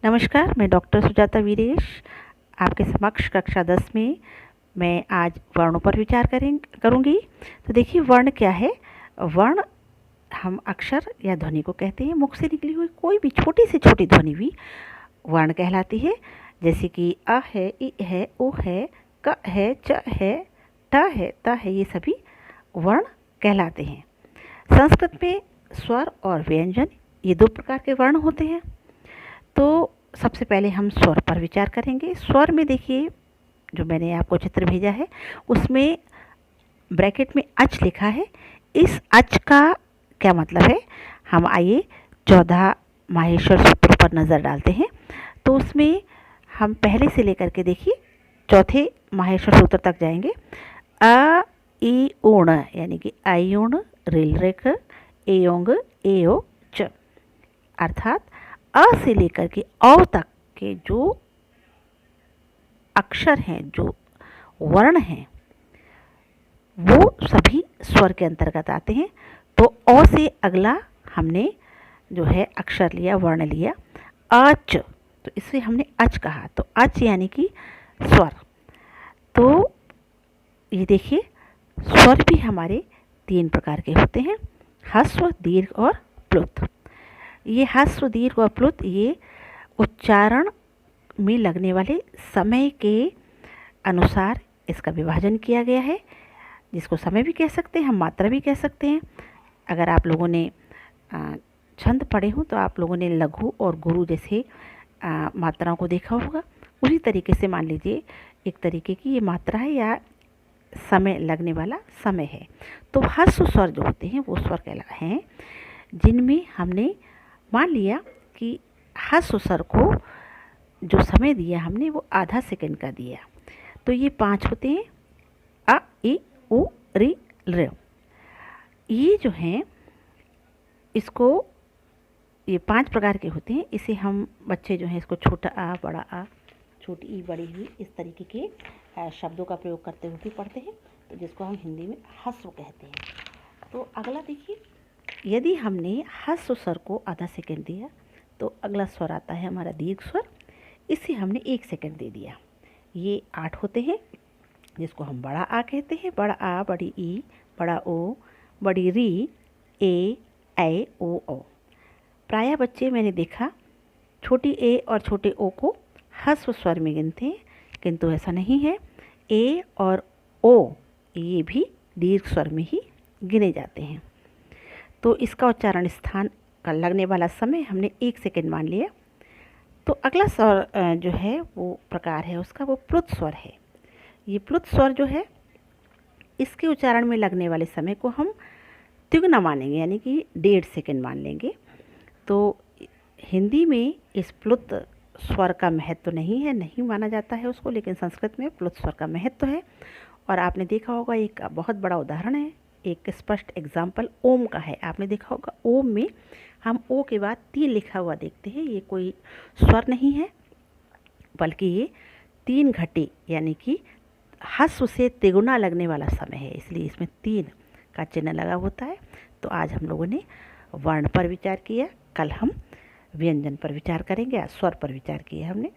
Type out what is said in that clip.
नमस्कार, मैं डॉक्टर सुजाता वीरेश आपके समक्ष कक्षा 10 में मैं आज वर्णों पर विचार करूँगी। तो देखिए, वर्ण क्या है। वर्ण हम अक्षर या ध्वनि को कहते हैं। मुख से निकली हुई कोई भी छोटी से छोटी ध्वनि भी वर्ण कहलाती है। जैसे कि अ है, इ है, उ है, क है, च है, ट है, त है, ये सभी वर्ण कहलाते हैं। संस्कृत में स्वर और व्यंजन ये दो प्रकार के वर्ण होते हैं। तो सबसे पहले हम स्वर पर विचार करेंगे। स्वर में देखिए, जो मैंने आपको चित्र भेजा है उसमें ब्रैकेट में अच लिखा है। इस अच का क्या मतलब है, हम आइए 14 माहेश्वर सूत्रों पर नज़र डालते हैं। तो उसमें हम पहले से लेकर के देखिए चौथे माहेश्वर सूत्र तक जाएंगे। अ ई ऊण यानी कि आयुण रिल रेख एयोंग एयो च, अर्थात अ से लेकर के औ तक के जो अक्षर हैं, जो वर्ण हैं, वो सभी स्वर के अंतर्गत आते हैं। तो अ से अगला हमने जो है अक्षर लिया, वर्ण लिया अच, तो इसे हमने अच कहा। तो अच यानी कि स्वर। तो ये देखिए, स्वर भी हमारे 3 प्रकार के होते हैं, ह्रस्व, दीर्घ और प्लुत। ये ह्रस्व, दीर्घ और प्लुत ये उच्चारण में लगने वाले समय के अनुसार इसका विभाजन किया गया है, जिसको समय भी कह सकते हैं, हम मात्रा भी कह सकते हैं। अगर आप लोगों ने छंद पढ़े हों तो आप लोगों ने लघु और गुरु जैसे मात्राओं को देखा होगा। उसी तरीके से मान लीजिए एक तरीके की ये मात्रा है या समय लगने वाला समय है। तो ह्रस्व स्वर जो होते हैं वो स्वर कहला हैं जिनमें हमने मान लिया कि ह्रस्व स्वर को जो समय दिया हमने वो आधा सेकंड का दिया। तो ये 5 होते हैं, अ इ उ रि ऋ। ये जो हैं इसको, ये 5 प्रकार के होते हैं। इसे हम बच्चे जो हैं इसको छोटा आ, बड़ा आ, छोटी ई, बड़ी ई, इस तरीके के शब्दों का प्रयोग करते हुए भी पढ़ते हैं, तो जिसको हम हिंदी में ह्रस्व कहते हैं। तो अगला देखिए, यदि हमने ह्रस्व स्वर को आधा सेकंड दिया तो अगला स्वर आता है हमारा दीर्घ स्वर। इसे हमने 1 सेकंड दे दिया। ये 8 होते हैं, जिसको हम बड़ा आ कहते हैं। बड़ा आ, बड़ी ई, बड़ा ओ, बड़ी री, ए ओ ओ। प्रायः बच्चे मैंने देखा छोटी ए और छोटे ओ को ह्रस्व स्वर में गिनते हैं, किंतु ऐसा नहीं है। ए और ओ ये भी दीर्घ स्वर में ही गिने जाते हैं। तो इसका उच्चारण स्थान का लगने वाला समय हमने 1 सेकंड मान लिया। तो अगला स्वर जो है वो प्रकार है उसका, वो प्लुत स्वर है। ये प्लुत स्वर जो है इसके उच्चारण में लगने वाले समय को हम तिगुना मानेंगे, यानी कि 1.5 सेकंड मान लेंगे। तो हिंदी में इस प्लुत स्वर का महत्व नहीं है, नहीं माना जाता है उसको, लेकिन संस्कृत में प्लुत स्वर का महत्व है। और आपने देखा होगा एक बहुत बड़ा उदाहरण है, एक स्पष्ट एग्जाम्पल ओम का है। आपने देखा होगा ओम में हम ओ के बाद 3 लिखा हुआ देखते हैं। ये कोई स्वर नहीं है, बल्कि ये 3 घटे यानी कि ह्रस्व से तिगुना लगने वाला समय है, इसलिए इसमें 3 का चिन्ह लगा होता है। तो आज हम लोगों ने वर्ण पर विचार किया, कल हम व्यंजन पर विचार करेंगे, आज स्वर पर विचार किया हमने।